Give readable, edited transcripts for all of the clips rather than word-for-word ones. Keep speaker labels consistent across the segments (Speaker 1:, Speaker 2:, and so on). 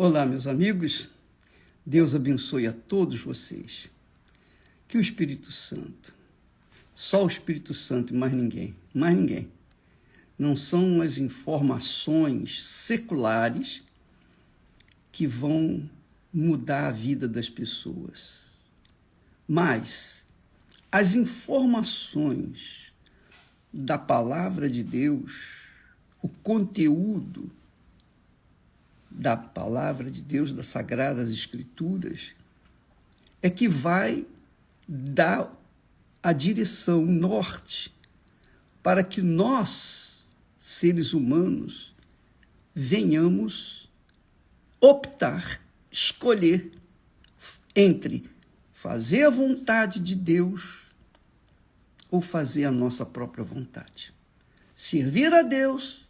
Speaker 1: Olá, meus amigos. Deus abençoe a todos vocês. Que o Espírito Santo, só o Espírito Santo e mais ninguém, não são as informações seculares que vão mudar a vida das pessoas, mas as informações da palavra de Deus, o conteúdo da palavra de Deus, das Sagradas Escrituras, é que vai dar a direção, o norte, para que nós, seres humanos, venhamos optar, escolher entre fazer a vontade de Deus ou fazer a nossa própria vontade. Servir a Deus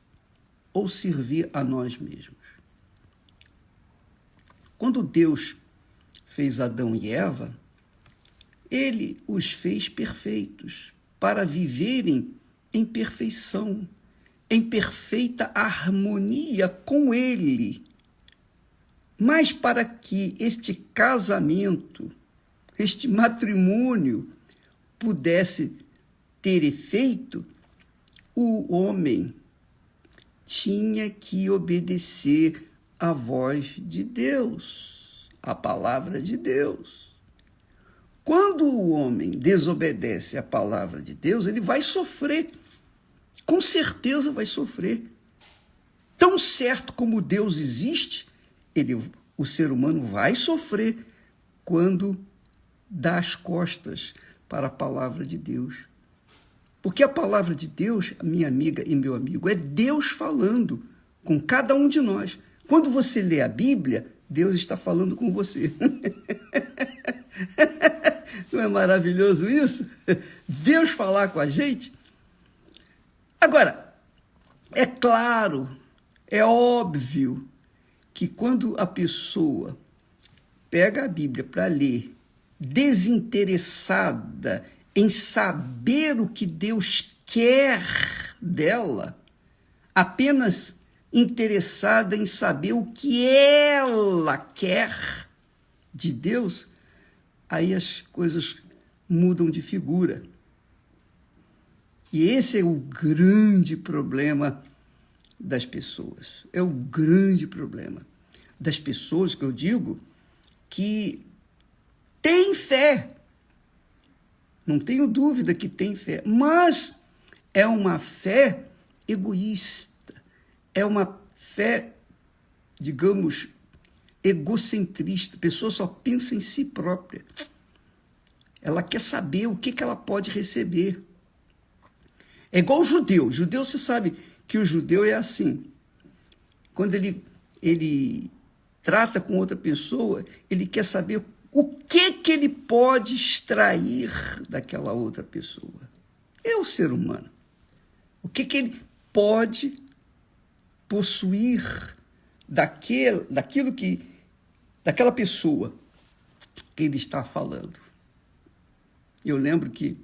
Speaker 1: ou servir a nós mesmos. Quando Deus fez Adão e Eva, ele os fez perfeitos para viverem em perfeição, em perfeita harmonia com ele. Mas para que este casamento, este matrimônio pudesse ter efeito, o homem tinha que obedecer a voz de Deus, a palavra de Deus. Quando o homem desobedece à palavra de Deus, ele vai sofrer, com certeza vai sofrer. Tão certo como Deus existe, o ser humano vai sofrer quando dá as costas para a palavra de Deus. Porque a palavra de Deus, minha amiga e meu amigo, é Deus falando com cada um de nós. Quando você lê a Bíblia, Deus está falando com você. Não é maravilhoso isso? Deus falar com a gente? Agora, é claro, é óbvio que quando a pessoa pega a Bíblia para ler, desinteressada em saber o que Deus quer dela, apenas interessada em saber o que ela quer de Deus, aí as coisas mudam de figura. E esse é o grande problema das pessoas. É o grande problema das pessoas, que eu digo, que têm fé. Não tenho dúvida que tem fé, mas é uma fé egoísta. É uma fé, digamos, egocentrista. A pessoa só pensa em si própria. Ela quer saber o que ela pode receber. É igual o judeu. O judeu, você sabe que o judeu é assim. Quando ele trata com outra pessoa, ele quer saber o que ele pode extrair daquela outra pessoa. É o ser humano. O que ele pode possuir daquela pessoa que ele está falando. Eu lembro que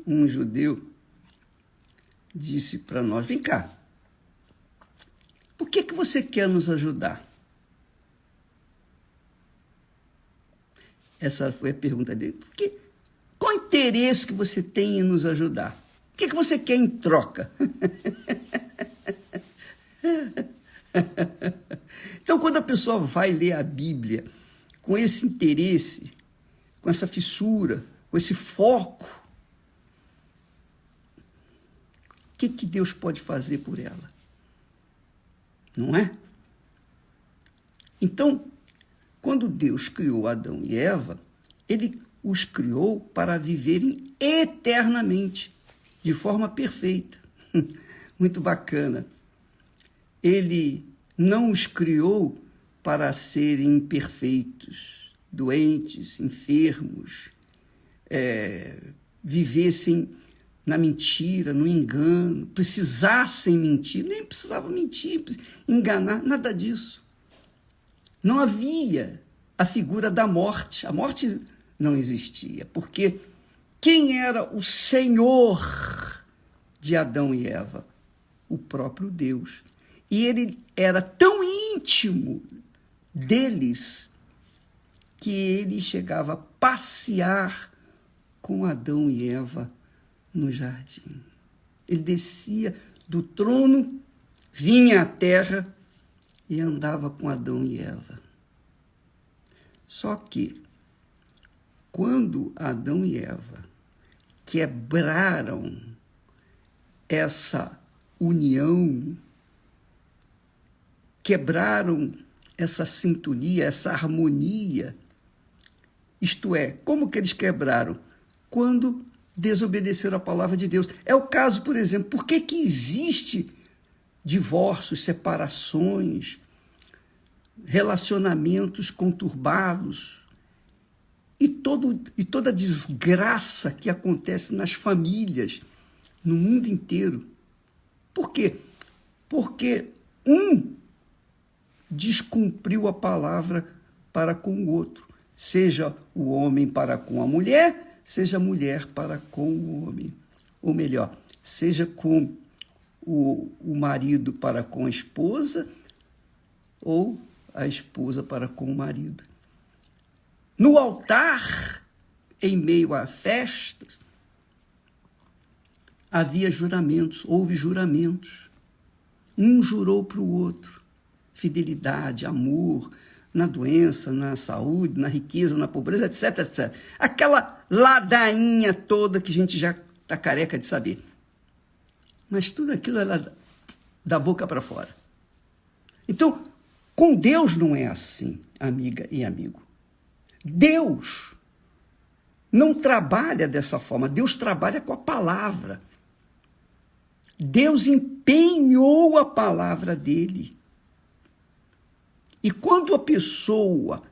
Speaker 1: um judeu disse para nós: vem cá, por que você quer nos ajudar? Essa foi a pergunta dele. Qual o interesse que você tem em nos ajudar? O que você quer em troca? Então, quando a pessoa vai ler a Bíblia com esse interesse, com essa fissura, com esse foco, o que Deus pode fazer por ela? Não é? Então, quando Deus criou Adão e Eva, ele os criou para viverem eternamente, de forma perfeita. Muito bacana. Ele não os criou para serem imperfeitos, doentes, enfermos, vivessem na mentira, no engano, precisassem mentir, nem precisava mentir, enganar, nada disso. Não havia a figura da morte. A morte não existia, porque quem era o Senhor de Adão e Eva? O próprio Deus. E ele era tão íntimo deles que ele chegava a passear com Adão e Eva no jardim. Ele descia do trono, vinha à terra e andava com Adão e Eva. Só que, quando Adão e Eva quebraram essa união, quebraram essa sintonia, essa harmonia, isto é, como que eles quebraram? Quando desobedeceram a palavra de Deus. É o caso, por exemplo, por que existe divórcios, separações, relacionamentos conturbados e toda a desgraça que acontece nas famílias, no mundo inteiro? Por quê? Porque um descumpriu a palavra para com o outro, seja o homem para com a mulher, seja a mulher para com o homem. Ou melhor, seja com o marido para com a esposa, ou a esposa para com o marido. No altar, em meio a festas, havia juramentos, houve juramentos. Um jurou para o outro fidelidade, amor, na doença, na saúde, na riqueza, na pobreza, etc, etc. Aquela ladainha toda que a gente já está careca de saber. Mas tudo aquilo era da boca para fora. Então, com Deus não é assim, amiga e amigo. Deus não trabalha dessa forma. Deus trabalha com a palavra. Deus empenhou a palavra dele. E quando a pessoa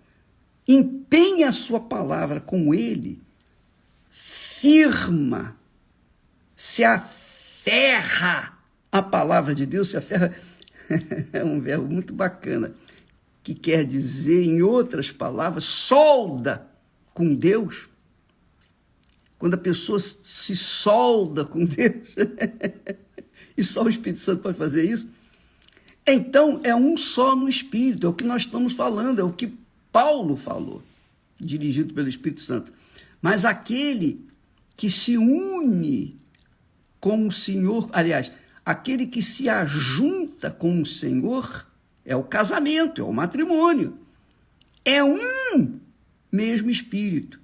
Speaker 1: empenha a sua palavra com ele, firma, se aferra à palavra de Deus, se aferra, é um verbo muito bacana, que quer dizer, em outras palavras, solda com Deus. Quando a pessoa se solda com Deus, e só o Espírito Santo pode fazer isso, então é um só no Espírito, é o que nós estamos falando, é o que Paulo falou, dirigido pelo Espírito Santo. Mas aquele que se une com o Senhor, aliás, aquele que se ajunta com o Senhor, é o casamento, é o matrimônio. É um mesmo Espírito.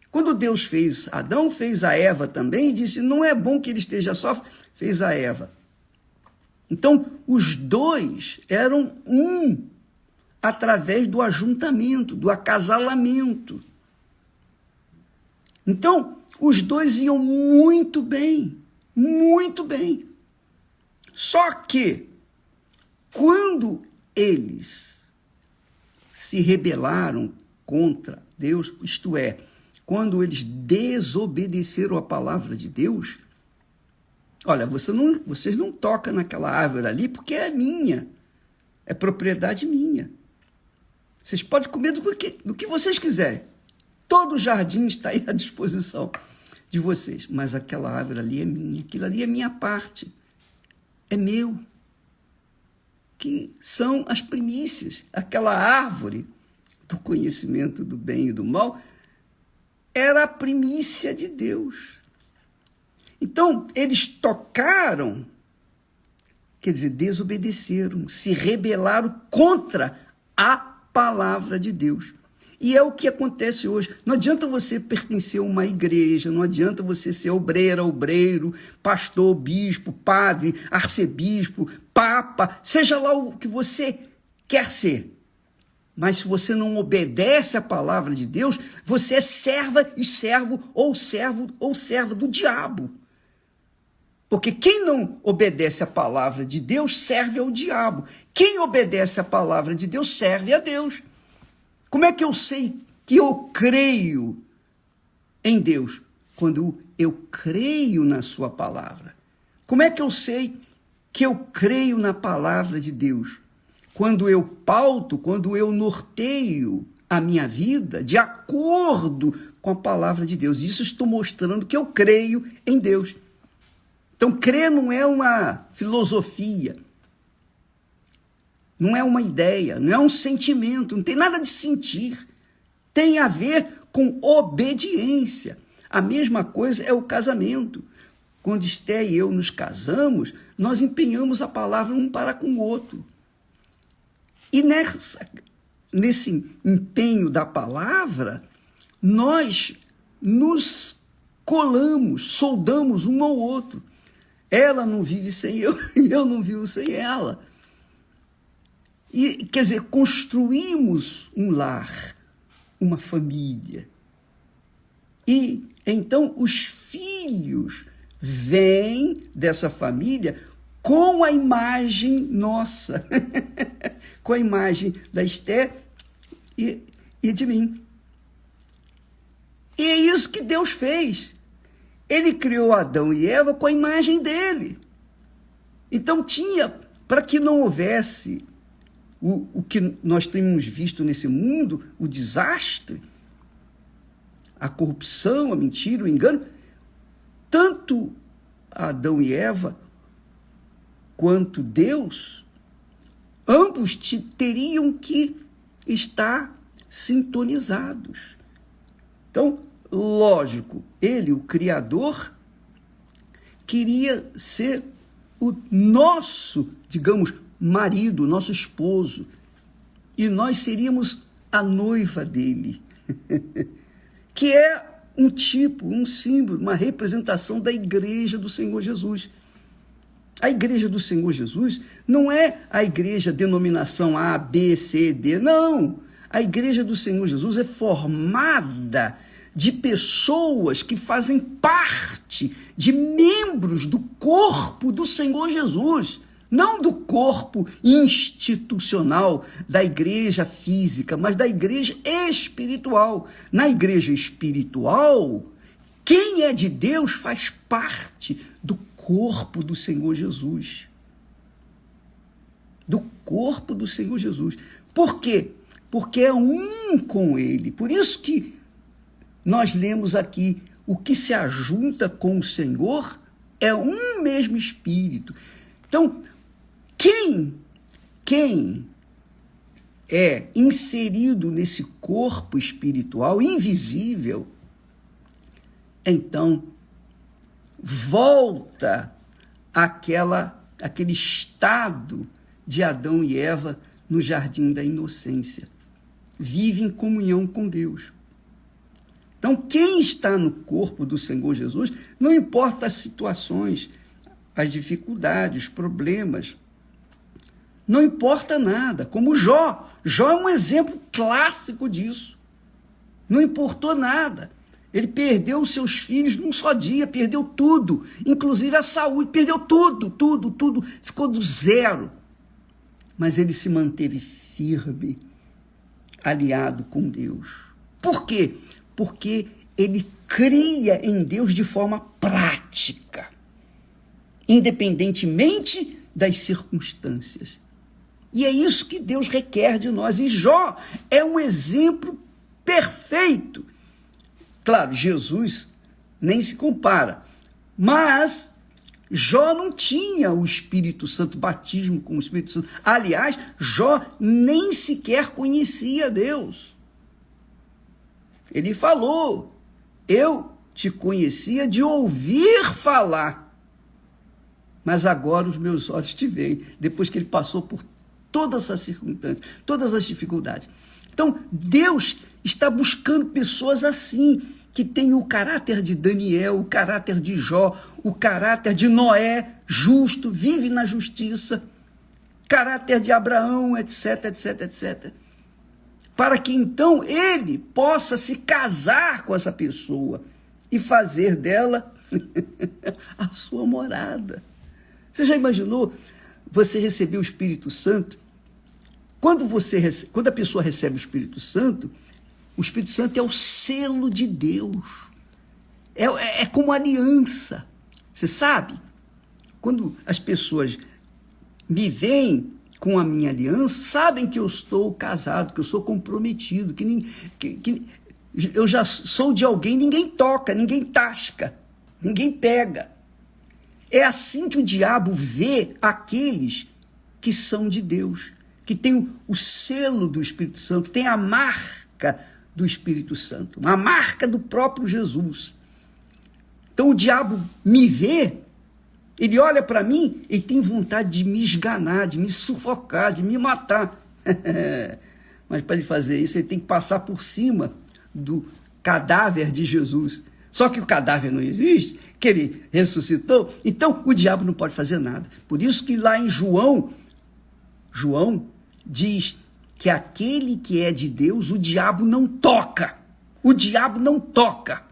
Speaker 1: Quando Deus fez Adão, fez a Eva também, e disse, não é bom que ele esteja só, fez a Eva. Então, os dois eram um, através do ajuntamento, do acasalamento. Então, os dois iam muito bem, muito bem. Só que, quando eles se rebelaram contra Deus, isto é, quando eles desobedeceram a palavra de Deus, olha, vocês não tocam naquela árvore ali porque é minha, é propriedade minha. Vocês podem comer do que vocês quiserem. Todo o jardim está aí à disposição de vocês, mas aquela árvore ali é minha, aquilo ali é minha parte, é meu. Que são as primícias. Aquela árvore do conhecimento do bem e do mal era a primícia de Deus. Então, eles tocaram, quer dizer, desobedeceram, se rebelaram contra a palavra de Deus. E é o que acontece hoje. Não adianta você pertencer a uma igreja, não adianta você ser obreira, obreiro, pastor, bispo, padre, arcebispo, papa, seja lá o que você quer ser. Mas se você não obedece à palavra de Deus, você é serva e servo ou serva do diabo. Porque quem não obedece à palavra de Deus serve ao diabo. Quem obedece à palavra de Deus serve a Deus. Como é que eu sei que eu creio em Deus? Quando eu creio na sua palavra. Como é que eu sei que eu creio na palavra de Deus? Quando eu pauto, quando eu norteio a minha vida de acordo com a palavra de Deus. Isso estou mostrando que eu creio em Deus. Então, crer não é uma filosofia. não é uma ideia, não é um sentimento, não tem nada de sentir. Tem a ver com obediência. A mesma coisa é o casamento. Quando Esté e eu nos casamos, nós empenhamos a palavra um para com o outro. E nesse empenho da palavra, nós nos colamos, soldamos um ao outro. Ela não vive sem eu, e eu não vivo sem ela. E, quer dizer, construímos um lar, uma família. E então os filhos vêm dessa família com a imagem nossa, com a imagem da Esté e de mim. E é isso que Deus fez. Ele criou Adão e Eva com a imagem dele. Então tinha, para que não houvesse o que nós temos visto nesse mundo, o desastre, a corrupção, a mentira, o engano, tanto Adão e Eva quanto Deus, ambos teriam que estar sintonizados. Então, lógico, ele, o Criador, queria ser o nosso, digamos, marido, nosso esposo, e nós seríamos a noiva dele, que é um tipo, um símbolo, uma representação da igreja do Senhor Jesus. A igreja do Senhor Jesus não é a igreja denominação A, B, C, D, não. A igreja do Senhor Jesus é formada de pessoas que fazem parte de membros do corpo do Senhor Jesus, não do corpo institucional da igreja física, mas da igreja espiritual. Na igreja espiritual, quem é de Deus faz parte do corpo do Senhor Jesus. Do corpo do Senhor Jesus. Por quê? Porque é um com ele. Por isso que nós lemos aqui, o que se ajunta com o Senhor é um mesmo Espírito. Então, quem é inserido nesse corpo espiritual invisível, então volta aquele estado de Adão e Eva no jardim da inocência. Vive em comunhão com Deus. Então, quem está no corpo do Senhor Jesus, não importa as situações, as dificuldades, os problemas, não importa nada. Como Jó. Jó é um exemplo clássico disso. Não importou nada. Ele perdeu os seus filhos num só dia, perdeu tudo, inclusive a saúde, perdeu tudo, ficou do zero. Mas ele se manteve firme, aliado com Deus. Por quê? Porque ele cria em Deus de forma prática, independentemente das circunstâncias. E é isso que Deus requer de nós. E Jó é um exemplo perfeito. Claro, Jesus nem se compara, mas Jó não tinha o Espírito Santo, batismo com o Espírito Santo. Aliás, Jó nem sequer conhecia Deus. Ele falou, eu te conhecia de ouvir falar, mas agora os meus olhos te veem, depois que ele passou por todas essas circunstâncias, todas as dificuldades. Então, Deus está buscando pessoas assim, que têm o caráter de Daniel, o caráter de Jó, o caráter de Noé, justo, vive na justiça, caráter de Abraão, etc, etc, etc. Para que então ele possa se casar com essa pessoa e fazer dela a sua morada. Você já imaginou você receber o Espírito Santo? Quando a pessoa recebe o Espírito Santo é o selo de Deus. É como aliança. Você sabe? Quando as pessoas me veem com a minha aliança, sabem que eu estou casado, que eu sou comprometido, que eu já sou de alguém, ninguém toca, ninguém tasca, ninguém pega. É assim que o diabo vê aqueles que são de Deus. que tem o selo do Espírito Santo, tem a marca do Espírito Santo, uma marca do próprio Jesus. Então o diabo me vê, ele olha para mim e tem vontade de me esganar, de me sufocar, de me matar. Mas para ele fazer isso, ele tem que passar por cima do cadáver de Jesus. Só que o cadáver não existe, que ele ressuscitou, então o diabo não pode fazer nada. Por isso que lá em João diz que aquele que é de Deus, o diabo não toca. O diabo não toca.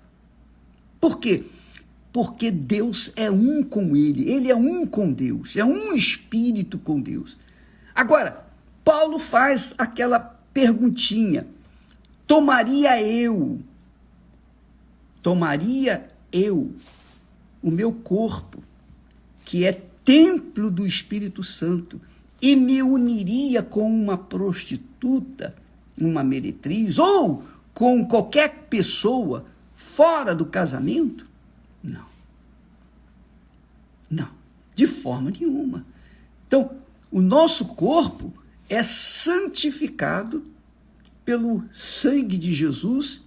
Speaker 1: Por quê? Porque Deus é um com ele é um com Deus, é um espírito com Deus. Agora, Paulo faz aquela perguntinha: tomaria eu o meu corpo, que é templo do Espírito Santo, e me uniria com uma prostituta, uma meretriz, ou com qualquer pessoa fora do casamento? Não. Não, de forma nenhuma. Então, o nosso corpo é santificado pelo sangue de Jesus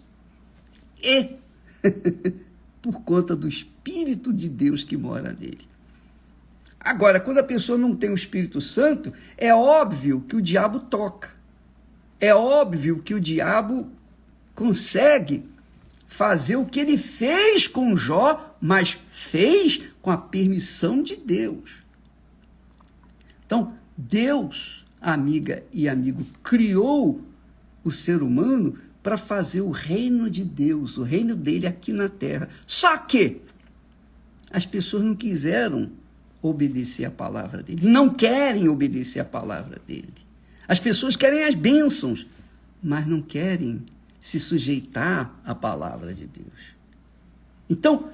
Speaker 1: e por conta do Espírito de Deus que mora nele. Agora, quando a pessoa não tem o Espírito Santo, é óbvio que o diabo toca. É óbvio que o diabo consegue fazer o que ele fez com Jó, mas fez com a permissão de Deus. Então, Deus, amiga e amigo, criou o ser humano para fazer o reino de Deus, o reino dele aqui na terra. Só que as pessoas não quiseram obedecer a palavra dele, não querem obedecer a palavra dele. As pessoas querem as bênçãos, mas não querem se sujeitar à palavra de Deus. Então,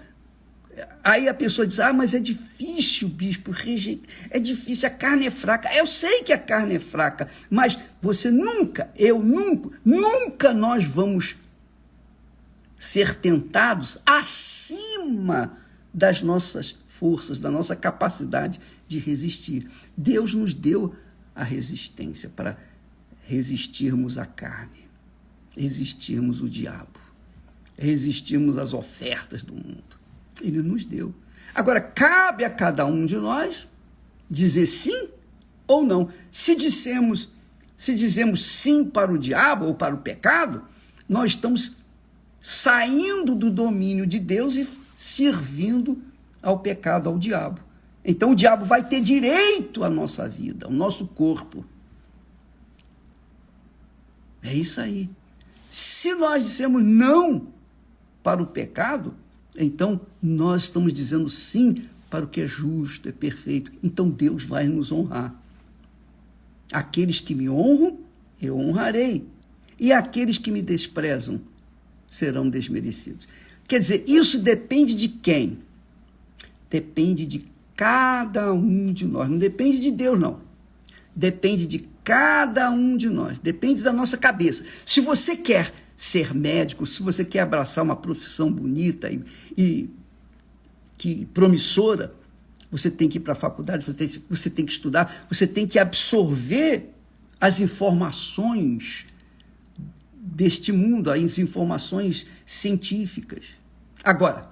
Speaker 1: aí a pessoa diz: mas é difícil, bispo, é difícil, a carne é fraca. Eu sei que a carne é fraca, mas você nunca nós vamos ser tentados acima das nossas forças, da nossa capacidade de resistir. Deus nos deu a resistência para resistirmos à carne, resistirmos o diabo, resistirmos às ofertas do mundo. Ele nos deu. Agora, cabe a cada um de nós dizer sim ou não. Se dizemos sim para o diabo ou para o pecado, nós estamos saindo do domínio de Deus e servindo ao pecado, ao diabo. Então o diabo vai ter direito à nossa vida, ao nosso corpo. É isso aí. Se nós dissemos não para o pecado, então nós estamos dizendo sim para o que é justo, é perfeito. Então Deus vai nos honrar. Aqueles que me honram, eu honrarei. E aqueles que me desprezam serão desmerecidos. Quer dizer, isso depende de quem? Depende de cada um de nós. Não depende de Deus, não. Depende de cada um de nós. Depende da nossa cabeça. Se você quer ser médico, se você quer abraçar uma profissão bonita e que promissora, você tem que ir para a faculdade, você tem que estudar, você tem que absorver as informações deste mundo, as informações científicas. Agora,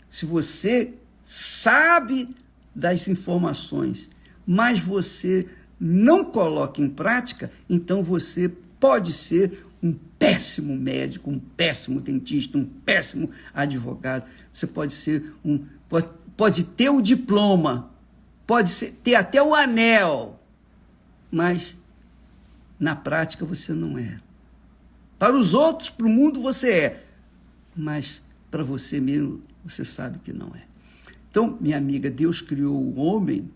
Speaker 1: se você sabe das informações, mas você não coloca em prática, então você pode ser um péssimo médico, um péssimo dentista, um péssimo advogado. Você pode ter o diploma, ter até o anel, mas na prática você não é. Para os outros, para o mundo você é, mas para você mesmo você sabe que não é. Então, minha amiga, Deus criou o homem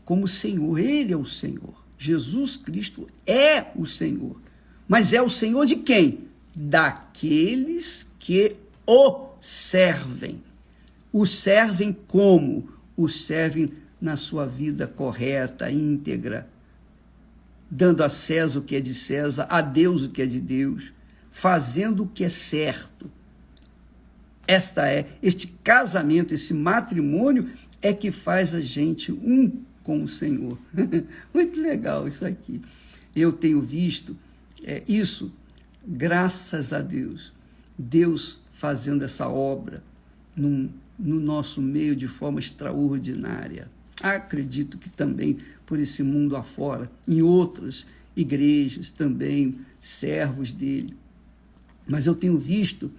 Speaker 1: como Senhor. Ele é o Senhor. Jesus Cristo é o Senhor. Mas é o Senhor de quem? Daqueles que o servem. O servem como? O servem na sua vida correta, íntegra, dando a César o que é de César, a Deus o que é de Deus, fazendo o que é certo. Este casamento, esse matrimônio é que faz a gente um com o Senhor. Muito legal isso aqui. Eu tenho visto isso, graças a Deus. Deus fazendo essa obra no nosso meio de forma extraordinária. Acredito que também por esse mundo afora, em outras igrejas também, servos dele. Mas eu tenho visto,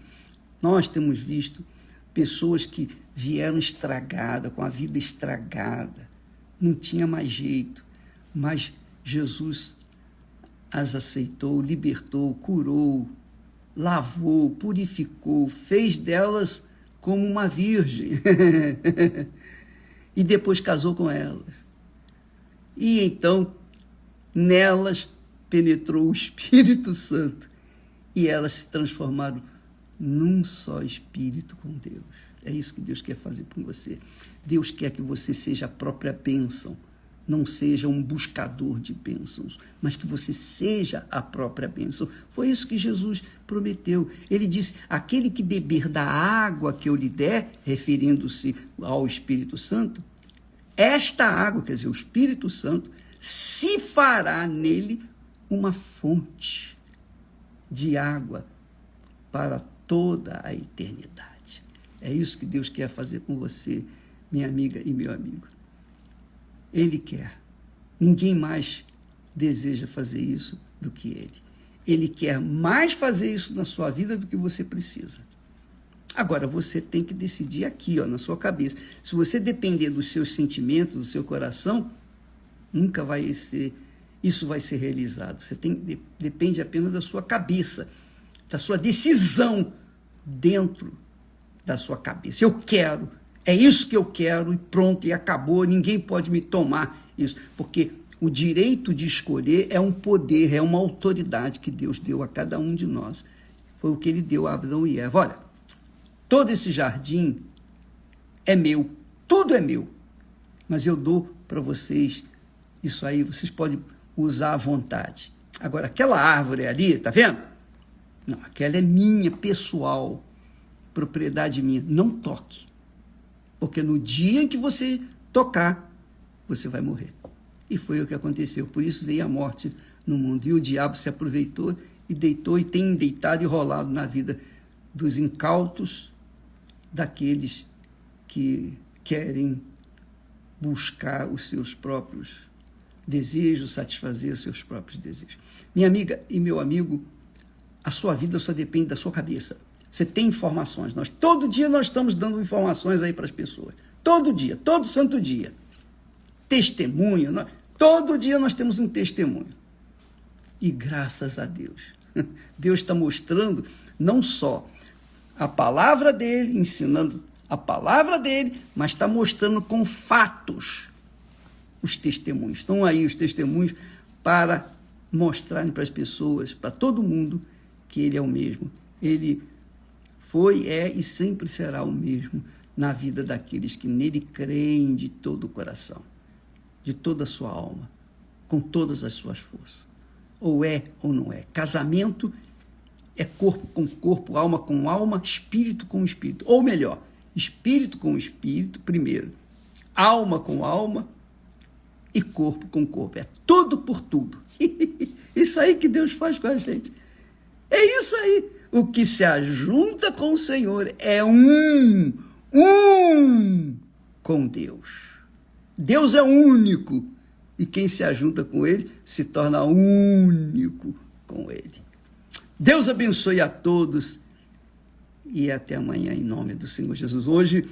Speaker 1: nós temos visto, pessoas que vieram estragadas, com a vida estragada, não tinha mais jeito, mas Jesus as aceitou, libertou, curou, lavou, purificou, fez delas como uma virgem e depois casou com elas. E então nelas penetrou o Espírito Santo e elas se transformaram num só espírito com Deus. É isso que Deus quer fazer com você. Deus quer que você seja a própria bênção, não seja um buscador de bênçãos, mas que você seja a própria bênção. Foi isso que Jesus prometeu. Ele disse, aquele que beber da água que eu lhe der, referindo-se ao Espírito Santo, esta água, quer dizer, o Espírito Santo, se fará nele uma fonte de água para toda a eternidade. É isso que Deus quer fazer com você, minha amiga e meu amigo. Ele quer. Ninguém mais deseja fazer isso do que ele. Ele quer mais fazer isso na sua vida do que você precisa. Agora, você tem que decidir aqui, na sua cabeça. Se você depender dos seus sentimentos, do seu coração, nunca vai ser, isso vai ser realizado. Depende apenas da sua cabeça, da sua decisão dentro da sua cabeça. Eu quero, é isso que eu quero e pronto, e acabou, ninguém pode me tomar isso, porque o direito de escolher é um poder, é uma autoridade que Deus deu a cada um de nós. Foi o que ele deu a Adão e Eva. Olha, todo esse jardim é meu, tudo é meu, mas eu dou para vocês isso aí, vocês podem usar à vontade. Agora, aquela árvore ali, tá vendo? Não, aquela é minha, pessoal, propriedade minha. Não toque, porque no dia em que você tocar, você vai morrer. E foi o que aconteceu. Por isso veio a morte no mundo. E o diabo se aproveitou e deitou e tem deitado e rolado na vida dos incautos, daqueles que querem buscar os seus próprios desejos, satisfazer os seus próprios desejos. Minha amiga e meu amigo, a sua vida só depende da sua cabeça. Você tem informações. Todo dia nós estamos dando informações aí para as pessoas. Todo dia, todo santo dia. Testemunho. Todo dia nós temos um testemunho. E graças a Deus, Deus está mostrando não só a palavra dele, ensinando a palavra dele, mas está mostrando com fatos os testemunhos. Estão aí os testemunhos para mostrarem para as pessoas, para todo mundo, que ele é o mesmo. Ele foi, é e sempre será o mesmo na vida daqueles que nele creem de todo o coração, de toda a sua alma, com todas as suas forças. Ou é ou não é. Casamento é corpo com corpo, alma com alma, espírito com espírito. Ou melhor, espírito com espírito primeiro, alma com alma e corpo com corpo. É tudo por tudo. Isso aí que Deus faz com a gente. É isso aí. O que se ajunta com o Senhor é um com Deus. Deus é único. E quem se ajunta com ele se torna único com ele. Deus abençoe a todos e até amanhã em nome do Senhor Jesus. Hoje,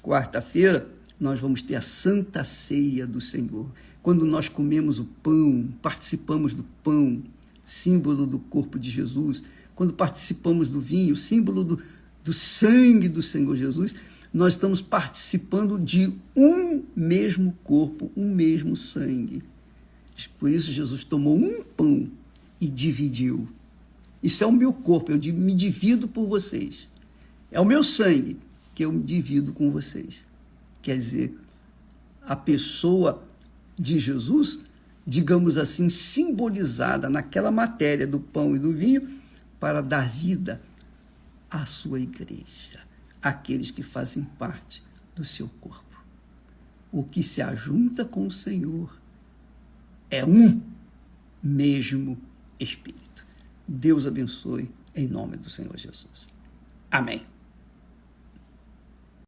Speaker 1: quarta-feira, nós vamos ter a Santa Ceia do Senhor. Quando nós comemos o pão, participamos do pão, símbolo do corpo de Jesus, quando participamos do vinho, símbolo do sangue do Senhor Jesus, nós estamos participando de um mesmo corpo, um mesmo sangue. Por isso Jesus tomou um pão e dividiu. Isso é o meu corpo, eu me divido por vocês. É o meu sangue que eu me divido com vocês. Quer dizer, a pessoa de Jesus, digamos assim, simbolizada naquela matéria do pão e do vinho, para dar vida à sua igreja, aqueles que fazem parte do seu corpo. o que se ajunta com o Senhor é um mesmo Espírito. Deus abençoe em nome do Senhor Jesus. Amém.